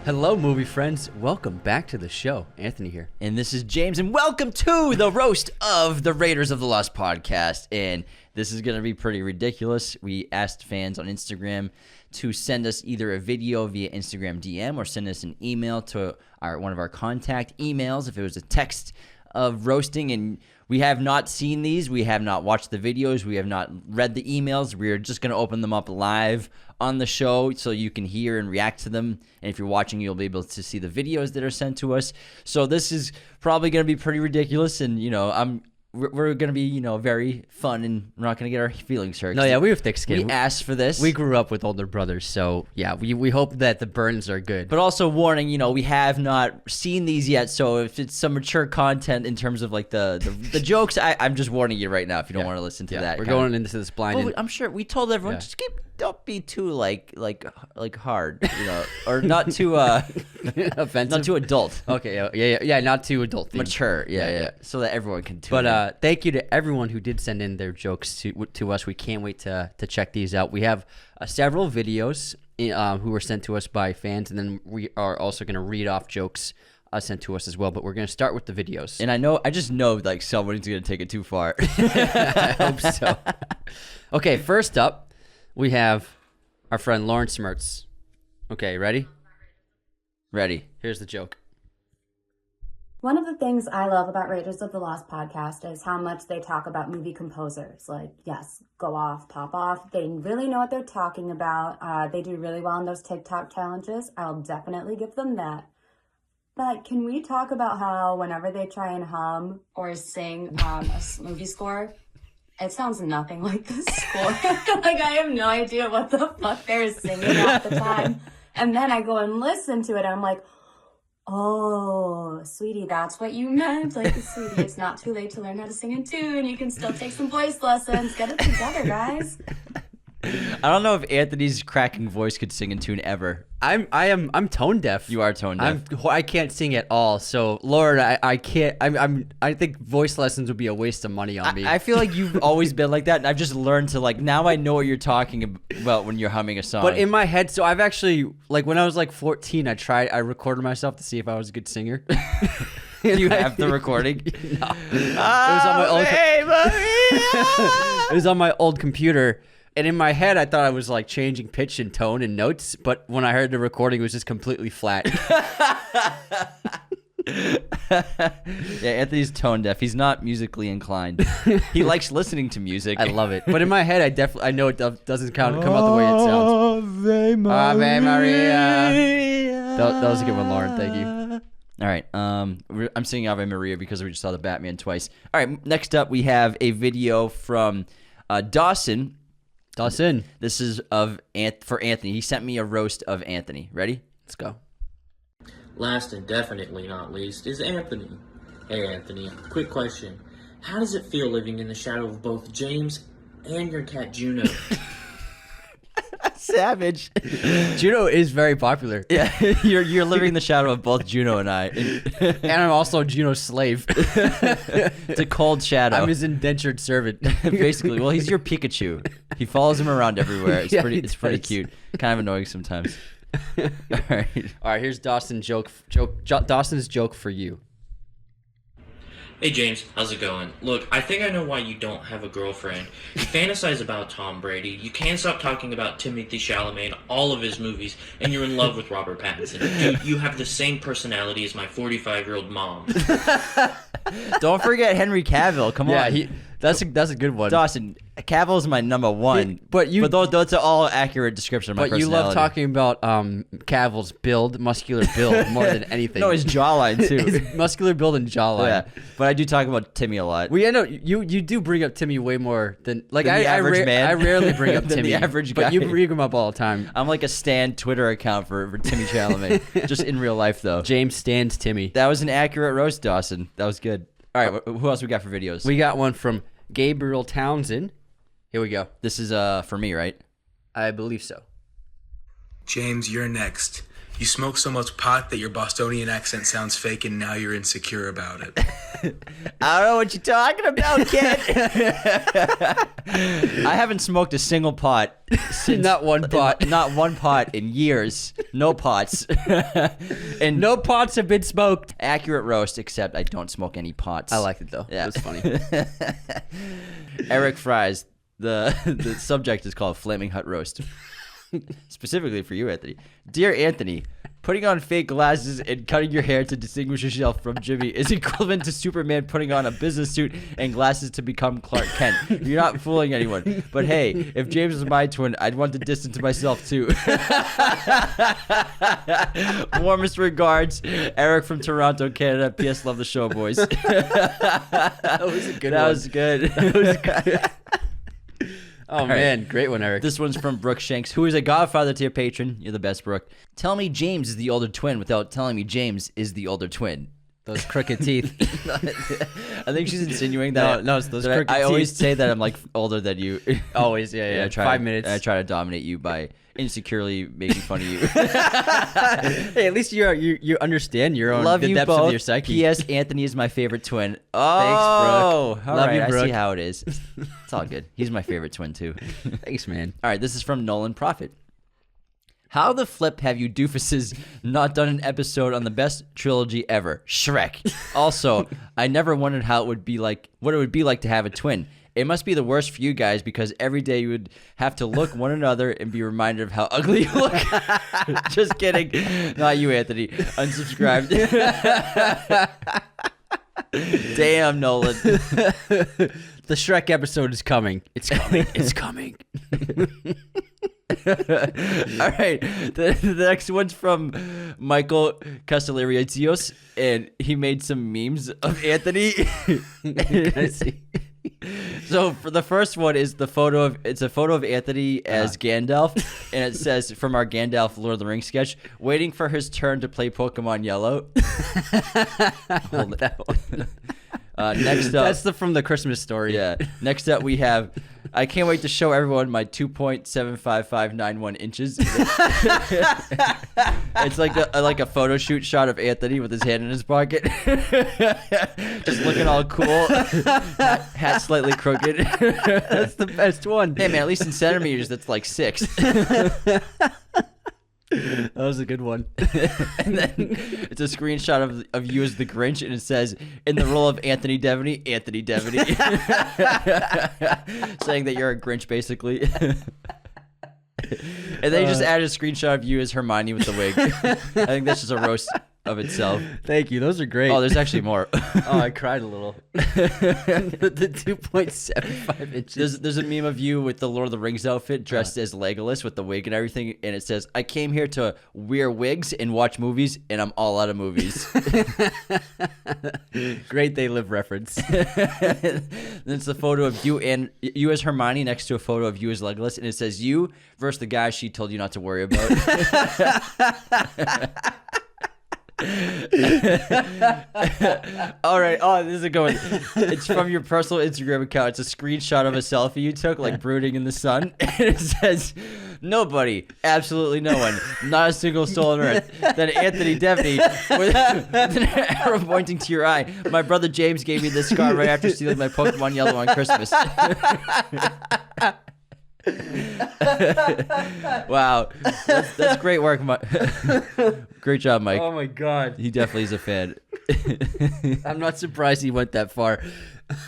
Hello, movie friends. Welcome back to the show. Anthony here. And this is James, and welcome to the roast of the Raiders of the Lost podcast. And this is going to be pretty ridiculous. We asked fans on Instagram to send us either a video via Instagram DM or send us an email to one of our contact emails if it was a text of roasting. And we have not seen these. We have not watched the videos. We have not read the emails. We are just going to open them up live on the show so you can hear and react to them. And if you're watching, you'll be able to see the videos that are sent to us. So this is probably going to be pretty ridiculous. And, we're going to be, very fun, and we're not going to get our feelings hurt. No, yeah, we have thick skin. We asked for this. We grew up with older brothers, so yeah, we hope that the burns are good. But also warning, we have not seen these yet, so if it's some mature content in terms of like the jokes, I'm just warning you right now if you don't want to listen to that. We're going into this blind. Well, I'm sure we told everyone, just don't be too like hard, or not too offensive, not too adult. Okay, yeah, not too adult themed. Mature, yeah, so that everyone can tune in. But thank you to everyone who did send in their jokes to us. We can't wait to check these out. We have several videos who were sent to us by fans, and then we are also going to read off jokes sent to us as well. But we're going to start with the videos. And I just know like someone's going to take it too far. I hope so. Okay, first up, we have our friend Lawrence Mertz. Okay, ready? Ready. Here's the joke. One of the things I love about Raiders of the Lost podcast is how much they talk about movie composers. Like, yes, go off, pop off. They really know what they're talking about. They do really well in those TikTok challenges. I'll definitely give them that. But can we talk about how whenever they try and hum or sing a movie score, it sounds nothing like the score. Like, I have no idea what the fuck they're singing at the time. And then I go and listen to it, and I'm like, oh, sweetie, that's what you meant. Like, sweetie, it's not too late to learn how to sing in tune. You can still take some voice lessons. Get it together, guys. I don't know if Anthony's cracking voice could sing in tune ever. I'm tone deaf. You are tone deaf. I can't sing at all. So Lord, I can't. I think voice lessons would be a waste of money on me. I feel like you've always been like that, and I've just learned to now I know what you're talking about when you're humming a song. But in my head, so I've actually when I was 14, I recorded myself to see if I was a good singer. You have the recording? No. It was on my old. It was on my old computer. And in my head, I thought I was changing pitch and tone and notes, but when I heard the recording, it was just completely flat. Yeah, Anthony's tone deaf. He's not musically inclined. He likes listening to music. I love it. But in my head, I know it doesn't come out the way it sounds. Ave Maria. That was a good one, Lauren. Thank you. All right. I'm singing Ave Maria because we just saw the Batman twice. All right. Next up, we have a video from Dawson. Dawson. This is for Anthony. He sent me a roast of Anthony. Ready? Let's go. Last and definitely not least is Anthony. Hey Anthony, quick question. How does it feel living in the shadow of both James and your cat Juno? Savage. Juno is very popular. Yeah, you're living in the shadow of both Juno and I. And I'm also Juno's slave. It's a cold shadow. I'm his indentured servant. Basically. Well, he's your Pikachu. He follows him around everywhere. It's pretty cute. Kind of annoying sometimes. All right, here's Dawson's joke for you. Hey James, how's it going? Look, I think I know why you don't have a girlfriend. You fantasize about Tom Brady, you can't stop talking about Timothée Chalamet in all of his movies, and you're in love with Robert Pattinson. Dude, you have the same personality as my 45-year-old mom. Don't forget Henry Cavill. Come on. Yeah, that's a good one. Dawson, Cavill's my number one. But those are all accurate description of my personality. But you love talking about Cavill's muscular build, more than anything. No, his jawline too. His muscular build and jawline. Yeah, but I do talk about Timmy a lot. Well, yeah, no, you do bring up Timmy way more than the average man. I rarely bring up Timmy, the average guy. But you bring him up all the time. I'm like a stan Twitter account for Timmy Chalamet, just in real life though. James stands Timmy. That was an accurate roast, Dawson. That was good. All right, who else we got for videos? We got one from Gabriel Townsend. Here we go. This is for me, right? I believe so. James, you're next. You smoke so much pot that your Bostonian accent sounds fake and now you're insecure about it. I don't know what you're talking about, kid. I haven't smoked a single pot since Not one pot. Not one pot in years. No pots. And No pots have been smoked. accurate roast, except I don't smoke any pots. I liked it though. Yeah. It was funny. Eric Fries. The subject is called Flaming Hut Roast. Specifically for you, Anthony. Dear Anthony, putting on fake glasses and cutting your hair to distinguish yourself from Jimmy is equivalent to Superman putting on a business suit and glasses to become Clark Kent. You're not fooling anyone. But hey, if James was my twin, I'd want to distance myself too. Warmest regards, Eric from Toronto, Canada. P.S. Love the show, boys. That was a good one. That was good. Oh man, great one, Eric. This one's from Brooke Shanks, who is a godfather to your patron. You're the best, Brooke. Tell me James is the older twin without telling me James is the older twin. Those crooked teeth. I think she's insinuating that. No, it's those that crooked I always teeth. say that I'm like older than you. Always, yeah. I try 5 to, minutes. I try to dominate you by insecurely making fun of you. Hey, at least you understand your own Love the you depths both. of your psyche. P.S. Anthony is my favorite twin. Oh, Brooke. all Love right, you, I Brooke. see how it is. It's all good. He's my favorite twin too. Thanks, man. All right, this is from Nolan Profit. How the flip have you doofuses not done an episode on the best trilogy ever, Shrek? Also, I never wondered what it would be like to have a twin. It must be the worst for you guys because every day you would have to look one another and be reminded of how ugly you look. Just kidding. Not you, Anthony. Unsubscribed. Damn, Nolan. The Shrek episode is coming. It's coming. It's coming. All right, the next one's from Michael Castellarios, and he made some memes of Anthony. I see. So for the first one is a photo of Anthony as Gandalf, and it says from our Gandalf Lord of the Rings sketch, waiting for his turn to play Pokemon Yellow. Hold that one. Next up, That's from the Christmas story. yeah. Next up, we have. I can't wait to show everyone my 2.75591 inches. It's like a photo shoot shot of Anthony with his hand in his pocket, just looking all cool, hat slightly crooked. That's the best one. Hey man, at least in centimeters, that's like 6. That was a good one. And then it's a screenshot of you as the Grinch, and it says, in the role of Anthony Devaney, saying that you're a Grinch, basically. And they just added a screenshot of you as Hermione with the wig. I think that's just a roast of itself. Thank you. Those are great. Oh, there's actually more. Oh, I cried a little. The 2.75 inches. There's a meme of you with the Lord of the Rings outfit dressed as Legolas with the wig and everything, and it says, I came here to wear wigs and watch movies, and I'm all out of movies. Great They Live reference. Then it's a photo of you as Hermione next to a photo of you as Legolas, and it says you versus the guy she told you not to worry about. All right. Oh, this is a good one. It's from your personal Instagram account. It's a screenshot of a selfie you took, like brooding in the sun. And it says, nobody, absolutely no one, not a single soul on earth. Then Anthony Devaney with an arrow pointing to your eye. My brother James gave me this scar right after stealing my Pokemon Yellow on Christmas. Wow, that's great work, great job, Mike. Oh my God. He definitely is a fan. I'm not surprised he went that far.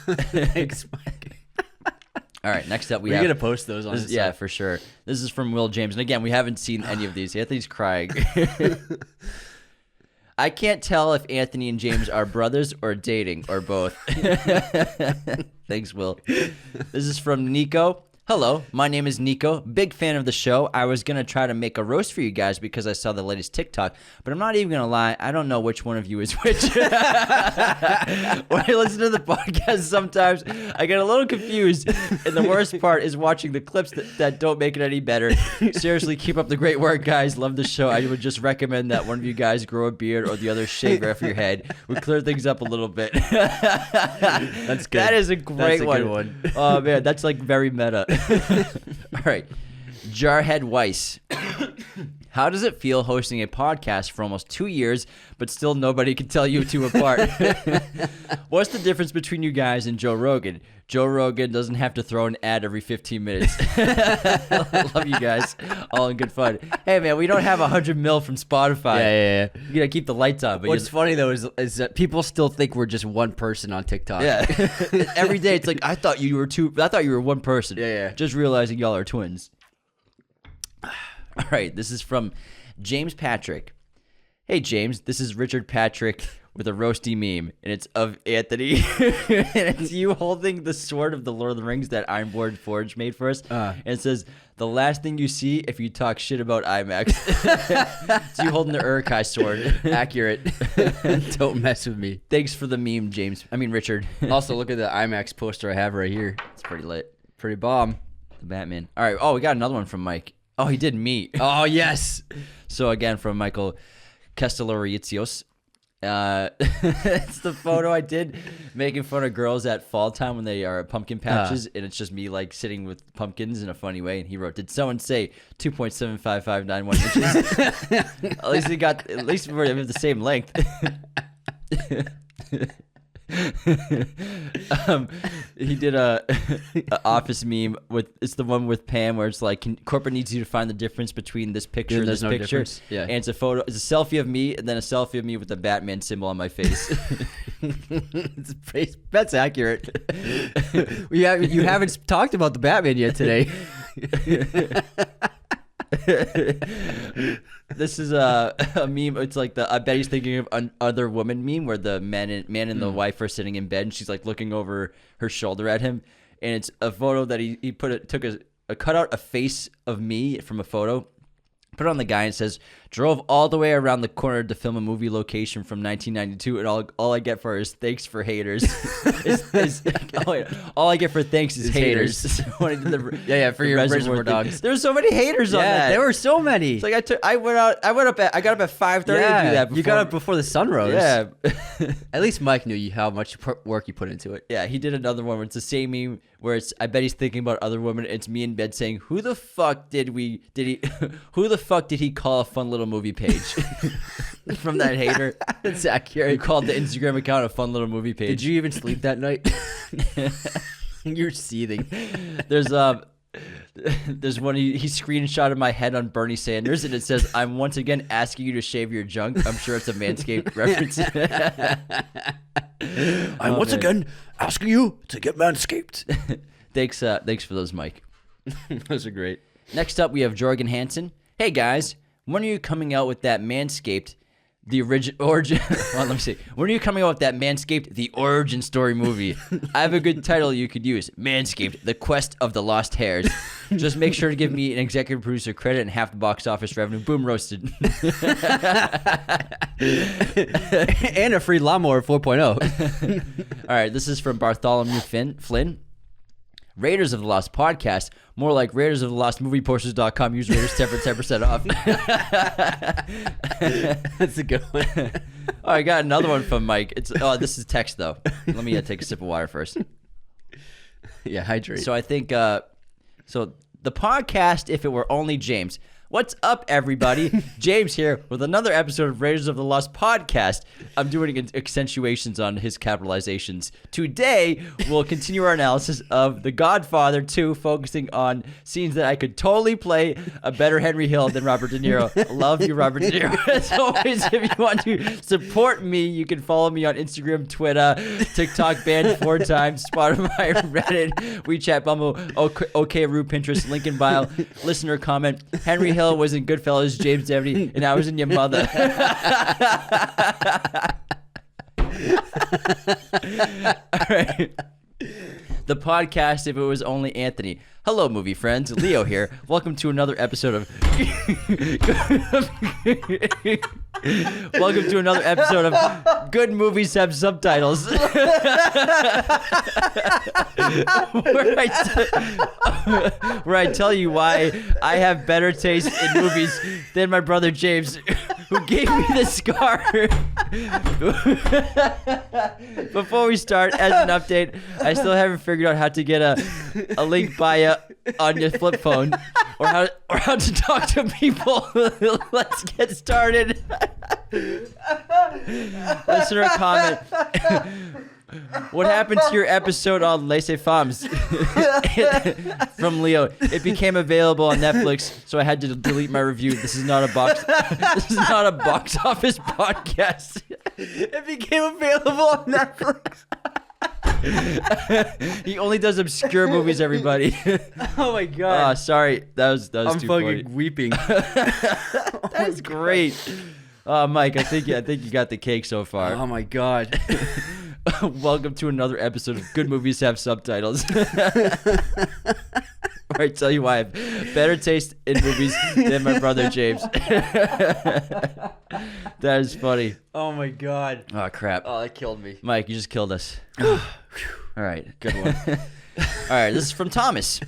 Thanks, Mike. All right, next up We're going to post those on this, yeah, for sure. This is from Will James, and again, we haven't seen any of these. Anthony's crying. I can't tell if Anthony and James are brothers or dating or both. Thanks, Will. This is from Nico. Hello, my name is Nico. Big fan of the show. I was going to try to make a roast for you guys because I saw the latest TikTok, but I'm not even going to lie. I don't know which one of you is which. When I listen to the podcast, sometimes I get a little confused, and the worst part is watching the clips that don't make it any better. Seriously, keep up the great work, guys. Love the show. I would just recommend that one of you guys grow a beard or the other shave off your head. We clear things up a little bit. That's good. That is a great That's a good one. Oh, man, that's like very meta. All right. Jarhead Weiss. How does it feel hosting a podcast for almost 2 years, but still nobody can tell you two apart? What's the difference between you guys and Joe Rogan? Joe Rogan doesn't have to throw an ad every 15 minutes. Love you guys. All in good fun. Hey, man, we don't have 100 mil from Spotify. Yeah. You gotta keep the lights on. But What's funny, though, is that people still think we're just one person on TikTok. Yeah. Every day, it's like, I thought you were one person. Yeah. Just realizing y'all are twins. All right, this is from James Patrick. Hey, James, this is Richard Patrick with a roasty meme, and it's of Anthony. And it's you holding the sword of the Lord of the Rings that Ironborn Forge made for us. And it says, the last thing you see if you talk shit about IMAX. It's you holding the Uruk-hai sword. Accurate. Don't mess with me. Thanks for the meme, Richard. Also, look at the IMAX poster I have right here. It's pretty lit. Pretty bomb. The Batman. All right. Oh, we got another one from Mike. Oh, he did meet. Oh, yes. So, again, from Michael Castellarizios. It's the photo I did making fun of girls at fall time when they are at pumpkin patches, and it's just me like sitting with pumpkins in a funny way. And he wrote, "Did someone say 2.75591 inches?" At least we're the same length. He did a office meme with, it's the one with Pam where it's like, corporate needs you to find the difference between this picture and this no picture. Difference. Yeah. And it's a selfie of me and then a selfie of me with the Batman symbol on my face. That's accurate. You haven't talked about the Batman yet today. This is a meme. It's like the I bet he's thinking of other woman meme where the man and the wife are sitting in bed and she's like looking over her shoulder at him, and it's a photo that he took a cut out a face of me from a photo, put it on the guy, and says, drove all the way around the corner to film a movie location from 1992, and all I get for is thanks for haters. All I get for thanks is haters. For your Reservoir Dogs. There's so many haters on that. There were so many. It's like I got up at 5:30 to do that. You got up before the sun rose. Yeah. At least Mike knew how much work you put into it. Yeah, he did another one where it's the same meme where it's, I bet he's thinking about other women. It's me in bed saying, who the fuck did he call a fun little movie page? From that hater. That's accurate. Who called the Instagram account a fun little movie page. Did you even sleep that night? You're seething. There's one he screenshotted my head on Bernie Sanders, and it says, I'm once again asking you to shave your junk. I'm sure it's a Manscaped reference. I'm once again asking you to get Manscaped. Thanks for those, Mike. Those are great. Next up, we have Jorgen Hansen. Hey guys, when are you coming out with that Manscaped, the origin? Well, let me see. When are you coming out with that Manscaped, the origin story movie? I have a good title you could use: Manscaped, the quest of the lost hairs. Just make sure to give me an executive producer credit and half the box office revenue. Boom, roasted. And a free lawnmower 4.0. All right, this is from Bartholomew Flynn. Raiders of the Lost podcast, more like Raiders of the Lost movieposters.com. Use Raiders 10% off. That's a good one. Oh, I got another one from Mike. This is text though. Let me take a sip of water first. Yeah, hydrate. So I think so the podcast, if it were only James. What's up, everybody? James here with another episode of Raiders of the Lost podcast. I'm doing accentuations on his capitalizations. Today, we'll continue our analysis of The Godfather 2, focusing on scenes that I could totally play a better Henry Hill than Robert De Niro. Love you, Robert De Niro. As always, if you want to support me, you can follow me on Instagram, Twitter, TikTok, banned 4 times, Spotify, Reddit, WeChat, Bumble, OKRoo, Pinterest, link in bio, listener comment. Henry Hill was in Goodfellas, James Devaney, and I was in your mother. All right. The podcast, if it was only Anthony. Hello, movie friends. Leo here. Welcome to another episode of Good Movies Have Subtitles. Where I tell you why I have better taste in movies than my brother James. who gave me the scar. Before we start, as an update, I still haven't figured out how to get a link bio on your flip phone or how to talk to people. Let's get started. Listener comment. What happened to your episode on Laissez-Femmes? From Leo. It became available on Netflix, so I had to delete my review. This is not a box office podcast. It became available on Netflix. He only does obscure movies, everybody. Oh my god. Sorry. That was I'm too fucking funny. weeping. That's great. Mike, I think you got the cake so far. Oh my god. Welcome to another episode of Good Movies Have Subtitles. Where I tell you why I have better taste in movies than my brother James. That is funny. Oh my god. Oh, crap. Oh, that killed me. Mike, you just killed us. All right. Good one. All right. This is from Thomas.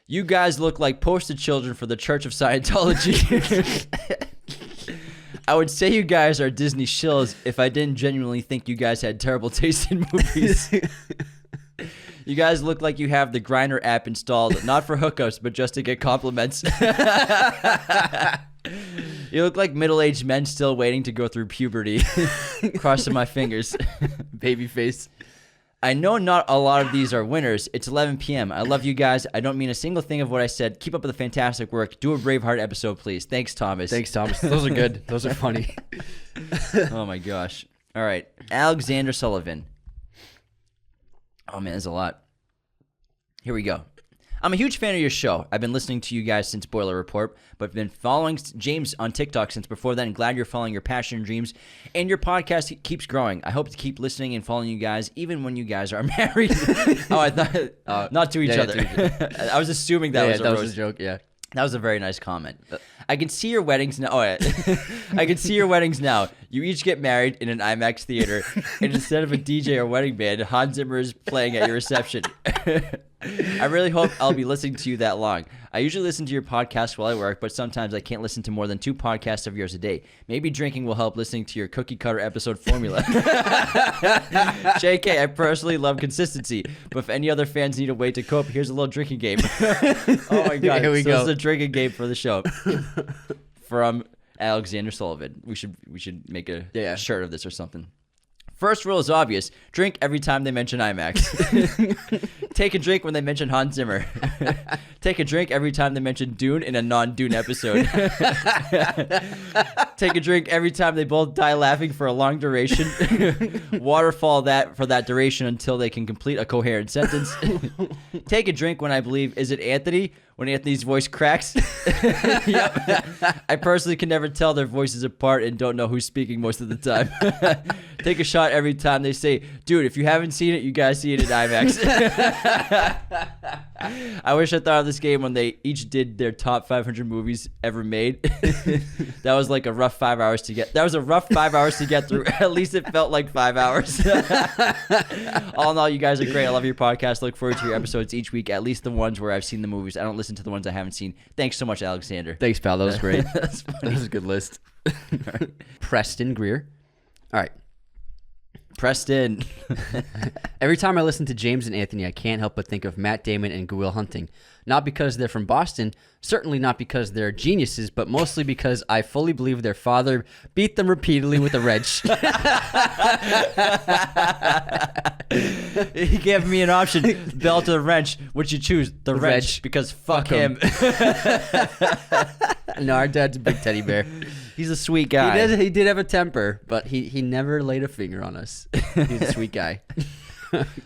You guys look like poster children for the Church of Scientology. I would say you guys are Disney shills if I didn't genuinely think you guys had terrible taste in movies. You guys look like you have the Grindr app installed, not for hookups, but just to get compliments. You look like middle-aged men still waiting to go through puberty. Crossing my fingers. Baby face. I know not a lot of these are winners. It's 11 p.m. I love you guys. I don't mean a single thing of what I said. Keep up with the fantastic work. Do a Braveheart episode, please. Thanks, Thomas. Thanks, Thomas. Those are good. Those are funny. Oh, my gosh. All right. Alexander Sullivan. Oh, man, there's a lot. Here we go. I'm a huge fan of your show. I've been listening to you guys since Boiler Report, but been following James on TikTok since before then. Glad you're following your passion and dreams, and your podcast keeps growing. I hope to keep listening and following you guys, even when you guys are married. Oh, I thought not to each other. I was assuming that was a roast. Was a joke. Yeah, that was a very nice comment. I can see your weddings now. Oh, yeah. I can see your weddings now. You each get married in an IMAX theater, and instead of a DJ or wedding band, Hans Zimmer is playing at your reception. I really hope I'll be listening to you that long. I usually listen to your podcast while I work, but sometimes I can't listen to more than 2 podcasts of yours a day. Maybe drinking will help listening to your cookie cutter episode formula. JK, I personally love consistency, but if any other fans need a way to cope, here's a little drinking game. Oh my god, Here we go. This is a drinking game for the show. From Alexander Sullivan. We should make a shirt of this or something. First rule is obvious. Drink every time they mention IMAX. Take a drink when they mention Hans Zimmer. Take a drink every time they mention Dune in a non-Dune episode. Take a drink every time they both die laughing for a long duration. Waterfall that for that duration until they can complete a coherent sentence. Take a drink when I believe, is it Anthony? When Anthony's voice cracks. Yep. I personally can never tell their voices apart and don't know who's speaking most of the time. Take a shot every time they say, dude, if you haven't seen it, you guys see it in IMAX. I wish I thought of this game when they each did their top 500 movies ever made. That was like a rough 5 hours to get. That was a rough 5 hours to get through. At least it felt like 5 hours. All in all, you guys are great. I love your podcast. Look forward to your episodes each week, at least the ones where I've seen the movies. I don't listen to the ones I haven't seen. Thanks so much, Alexander. Thanks, pal. That was great. That's funny. That was a good list. Preston Greer. All right. Preston. Every time I listen to James and Anthony, I can't help but think of Matt Damon and Will Hunting. Not because they're from Boston, certainly not because they're geniuses, but mostly because I fully believe their father beat them repeatedly with a wrench. He gave me an option, belt or the wrench. What'd you choose? The wrench, because fuck him. No, our dad's a big teddy bear. He's a sweet guy. He did have a temper, but he never laid a finger on us. He's a sweet guy.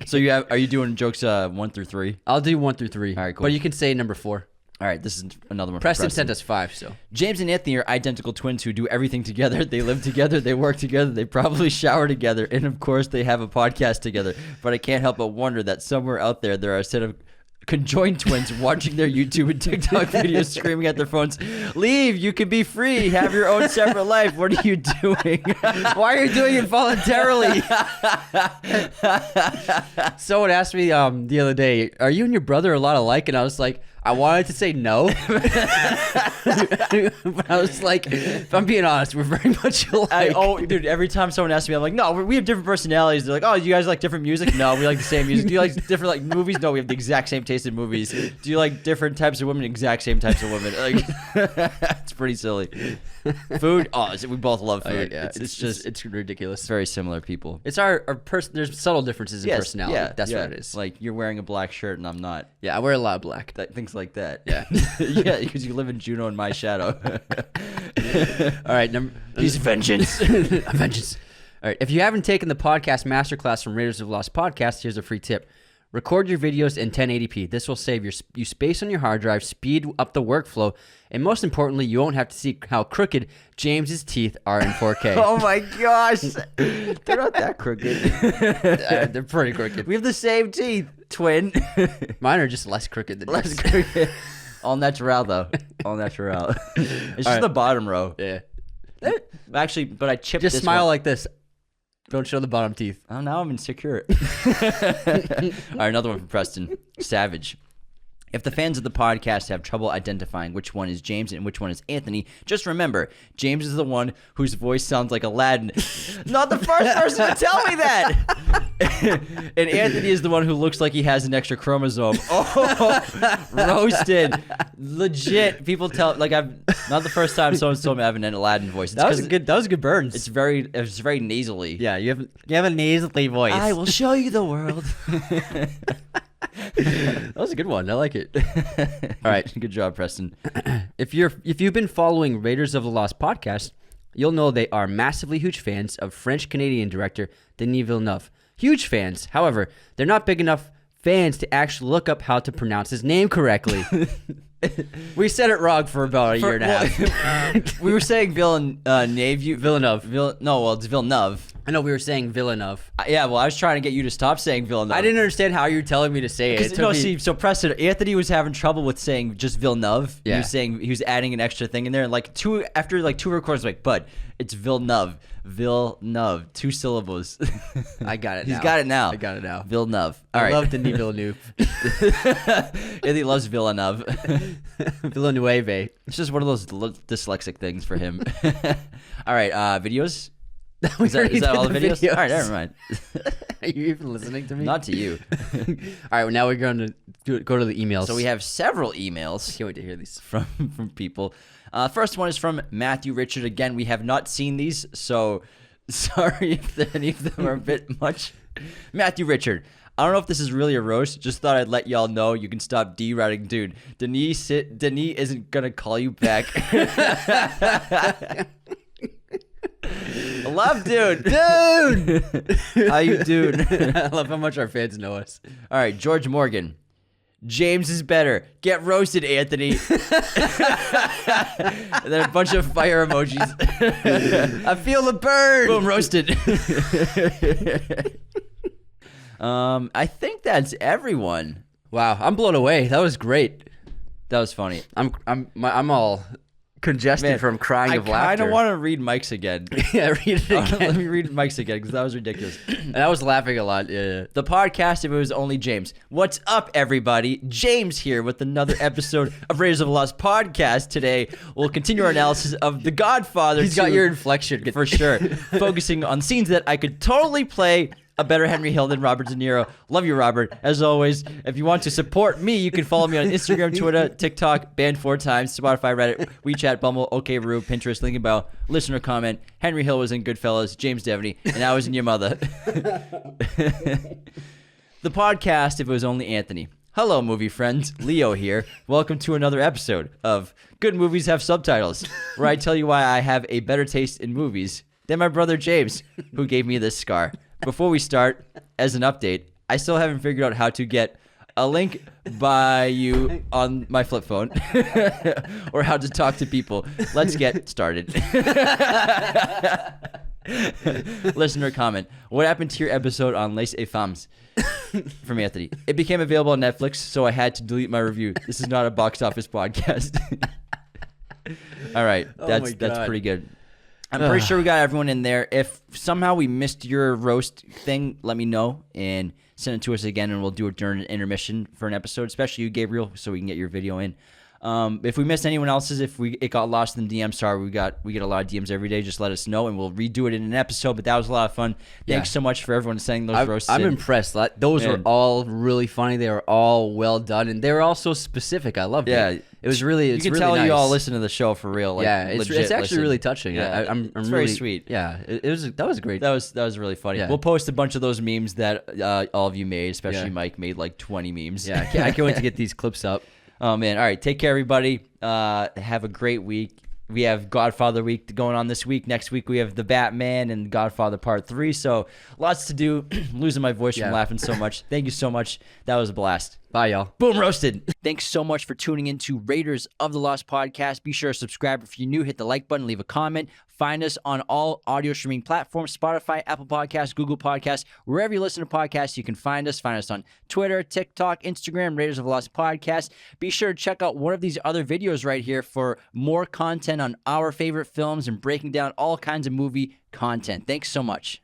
So are you doing jokes 1 through 3? I'll do 1 through 3. All right, cool. But you can say number 4. All right, this is another one. Preston sent us 5, so. James and Anthony are identical twins who do everything together. They live together. They work together. They probably shower together. And, of course, they have a podcast together. But I can't help but wonder that somewhere out there are a set of conjoined twins watching their YouTube and TikTok videos, screaming at their phones, leave, you can be free, have your own separate life. What are you doing? Why are you doing it voluntarily? Someone asked me the other day, are you and your brother a lot alike? And I was like, I wanted to say no, but I was like, if I'm being honest, we're very much alike. Dude, every time someone asks me, I'm like, no, we have different personalities. They're like, oh, you guys like different music? No, we like the same music. Do you like different like movies? No, we have the exact same taste in movies. Do you like different types of women? Exact same types of women. Like, it's pretty silly. Food? Oh, we both love food. Yeah, it's ridiculous. It's very similar people. It's our person. There's subtle differences in personality. Yeah, That's what it is. Like you're wearing a black shirt and I'm not. Yeah, I wear a lot of black. Things like that. Yeah. Yeah, because you live in Juno in my shadow. All right, He's vengeance. vengeance. All right, if you haven't taken the podcast masterclass from Raiders of the Lost podcast, here's a free tip. Record your videos in 1080p. This will save you space on your hard drive, speed up the workflow, and most importantly, you won't have to see how crooked James's teeth are in 4K. Oh my gosh. They're not that crooked. They're pretty crooked. We have the same teeth, twin. Mine are just less crooked than Less yours. crooked. All natural, though. All natural. It's just the bottom row. Yeah. Actually, but I chipped Just this smile one. like this. Don't show the bottom teeth. Oh, now I'm insecure. All right, another one from Preston. Savage. If the fans of the podcast have trouble identifying which one is James and which one is Anthony, just remember, James is the one whose voice sounds like Aladdin. Not the first person to tell me that! And Anthony is the one who looks like he has an extra chromosome. Oh, roasted. Legit. People tell, like, I've not the first time someone's told me I have an Aladdin voice. It's That was a good burn. It's very nasally. Yeah, you have a nasally voice. I will show you the world. That was a good one. I like it. All right. Good job, Preston. If you've been following Raiders of the Lost podcast, you'll know they are massively huge fans of French-Canadian director Denis Villeneuve. Huge fans. However, they're not big enough fans to actually look up how to pronounce his name correctly. We said it wrong for about a year and a half. We were saying Villeneuve. It's Villeneuve. I know we were saying Villeneuve. Yeah, well, I was trying to get you to stop saying Villeneuve. I didn't understand how you were telling me to say it. So Preston, Anthony was having trouble with saying just Villeneuve. Yeah. He was adding an extra thing in there, and after two records, like, bud, it's Villeneuve. Villeneuve, 2 syllables. I got it now. He's got it now. I got it now. Villeneuve. All I right. love Denis Villeneuve. Anthony loves Villeneuve. Villeneuve. It's just one of those dyslexic things for him. All right, videos. Is already that all did the the videos? videos. All right, never mind. Are you even listening to me? Not to you. All right, well, now we're going to go to the emails. So we have several emails Can't wait to hear these. from people. First one is from Matthew Richard. Again, we have not seen these, so sorry if any of them are a bit much. Matthew Richard. I don't know if this is really a roast. Just thought I'd let y'all know you can stop D-routing. Dude, Denis isn't going to call you back. Love, dude. How you doing? I love how much our fans know us. All right, George Morgan. James is better. Get roasted, Anthony. And then a bunch of fire emojis. I feel the burn. Boom, roasted. I think that's everyone. Wow, I'm blown away. That was great. That was funny. I'm all congested from crying of laughter. I don't want to read Mike's again. Yeah, read it again. Let me read Mike's again because that was ridiculous. And I was laughing a lot. Yeah. The podcast, if it was only James. What's up, everybody? James here with another episode of Raiders of the Lost podcast. Today, we'll continue our analysis of The Godfather. He's got your inflection. For sure. Focusing on scenes that I could totally play a better Henry Hill than Robert De Niro. Love you, Robert. As always, if you want to support me, you can follow me on Instagram, Twitter, TikTok, banned 4 times, Spotify, Reddit, WeChat, Bumble, OKRoo, Pinterest, link in bio, listener comment. Henry Hill was in Goodfellas, James Devaney, and I was in your mother. The podcast, if it was only Anthony. Hello, movie friends. Leo here. Welcome to another episode of Good Movies Have Subtitles, where I tell you why I have a better taste in movies than my brother James, who gave me this scar. Before we start, as an update, I still haven't figured out how to get a link by you on my flip phone or how to talk to people. Let's get started. Listener comment. What happened to your episode on Les Femmes? From Anthony. It became available on Netflix, so I had to delete my review. This is not a box office podcast. All right. That's pretty good. I'm pretty sure we got everyone in there. If somehow we missed your roast thing, let me know and send it to us again, and we'll do it during an intermission for an episode, especially you, Gabriel, so we can get your video in. If we missed anyone else's, it got lost in the DM, sorry, we get a lot of DMs every day. Just let us know, and we'll redo it in an episode. But that was a lot of fun. Thanks so much for everyone sending those roasts. I'm impressed. Those were all really funny. They were all well done, and they were all so specific. I loved it. It was really. You can tell you all listen to the show for real. Like, it's actually really touching. Yeah, I'm it's really very sweet. Yeah, that was great. That was really funny. Yeah. We'll post a bunch of those memes that all of you made, especially Mike made like 20 memes. Yeah, I can't wait to get these clips up. Oh, man. All right. Take care, everybody. Have a great week. We have Godfather Week going on this week. Next week, we have The Batman and Godfather Part 3. So lots to do. I'm losing my voice from laughing so much. Thank you so much. That was a blast. Bye, y'all. Boom, roasted. Thanks so much for tuning in to Raiders of the Lost podcast. Be sure to subscribe if you're new. Hit the like button. Leave a comment. Find us on all audio streaming platforms, Spotify, Apple Podcasts, Google Podcasts, wherever you listen to podcasts, you can find us. Find us on Twitter, TikTok, Instagram, Raiders of the Lost podcast. Be sure to check out one of these other videos right here for more content on our favorite films and breaking down all kinds of movie content. Thanks so much.